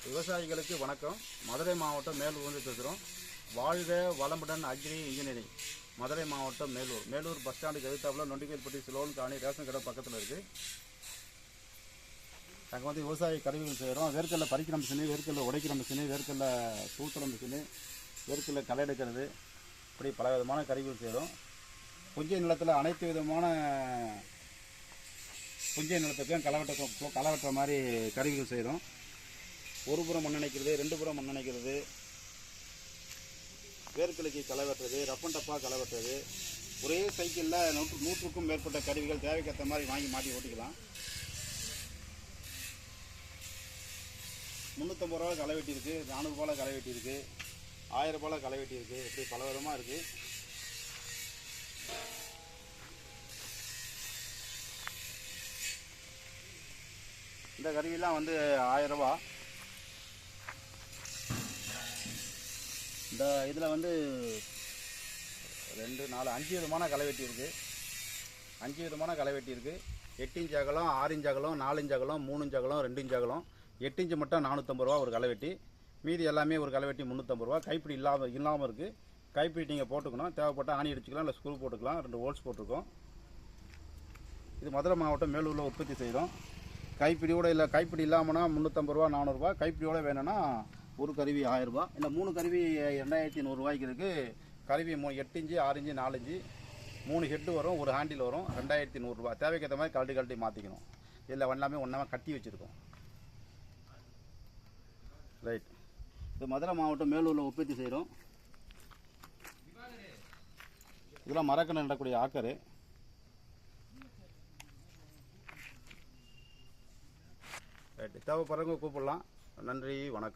விவசாயிகளுக்கு வணக்கம். மதுரை மாவட்டம் மேலூர்லேருந்து பேசுகிறோம். வாழ்க வளமுடன் அக்ரி இன்ஜினியரிங். மதுரை மாவட்டம் மேலூர் பஸ் ஸ்டாண்டுக்கு எதிர்த்தாப்புல நொண்டிகேல்பட்டி சிலோன் காணி ரேஷன் கடை பக்கத்தில் இருக்குது. நாங்கள் வந்து விவசாய கருவிகள் செய்கிறோம். வேர்க்கடலை பறிக்கிற மிஷினு, வேர்க்கடலை உடைக்கிற மிஷினு, வேர்க்கடலை தூத்துற மிஷினு, வேர்க்கடலை களை எடுக்கிறது, இப்படி பல விதமான கருவிகள் செய்கிறோம். புஞ்சை நிலத்தில் அனைத்து விதமான புஞ்சை நிலத்துக்கும் களை வெட்டுற மாதிரி கருவிகள் செய்கிறோம். ஒரு புறம் மண் அணைக்கிறது, 2 புறம் மண் அணைக்கிறது, வேர்க்கலைக்கு களை வெட்டுறது, ரஃப் அண்ட் டப்பாக களை வெட்டுறது, ஒரே சைக்கிளில் 100க்கும் மேற்பட்ட கருவிகள் தேவைக்கேற்ற மாதிரி வாங்கி மாட்டி ஓட்டிக்கலாம். 350 ரூபா களை வெட்டி இருக்குது, 400 ரூபாயில் களை வெட்டி இருக்குது, 1000 ரூபாயில் களை வெட்டி இருக்குது. இப்படி பல விதமாக இருக்குது. இந்த கருவிலாம் வந்து 1000 ரூபா. இந்த இதில் வந்து 2, 4, 5 விதமான களைவெட்டி இருக்குது. 5 விதமான களைவெட்டி இருக்குது. 8 இன்ச் அகலம், 6 இன்ச் அகலம், 4 இன்ச் அகலம், 3 இன்ச் அகலம், 2 இன்ச் அகலம். 8 இன்ச் மட்டும் 450 ரூபா ஒரு களைவெட்டி. மீதி எல்லாமே ஒரு களைவெட்டி 350 ரூபா. கைப்பிடி இல்லாமல் இருக்குது. கைப்பிடி நீங்கள் போட்டுக்கணும். தேவைப்பட்ட ஆணி அடிச்சுக்கலாம், இல்லை ஸ்க்ரூ போட்டுக்கலாம். 2 ஹோல்ஸ் போட்டிருக்கோம். இது மதுரை மாவட்டம் மேலூரில் உற்பத்தி செய்கிறோம். கைப்பிடியோடு இல்லை, கைப்பிடி இல்லாமல்னா 350 ரூபா, 400 ரூபா. கைப்பிடியோடு வேணும்னா ஒரு கருவி 1000 ரூபா. இல்லை 3 கருவி 2100 ரூபாய்க்கு இருக்குது. கருவி 8 இன்ச்சு, 6 இன்ச்சு, 4 இன்ச்சு, 3 ஹெட்டு வரும், ஒரு ஹேண்டில் வரும். 2100 ரூபா. தேவைக்கேற்ற மாதிரி கழட்டி மாற்றிக்கணும். இதில் எல்லாமே ஒன்றாமல் கட்டி வச்சுருக்கோம். ரைட். இது மதுரை மாவட்டம் மேலூரில் உற்பத்தி செய்கிறோம். இதெல்லாம் மரக்கன்று நடக்கூடிய ஆக்கரு. ரைட்டு. தேவைப்படுறவங்க கூப்பிடலாம். நன்றி, வணக்கம்.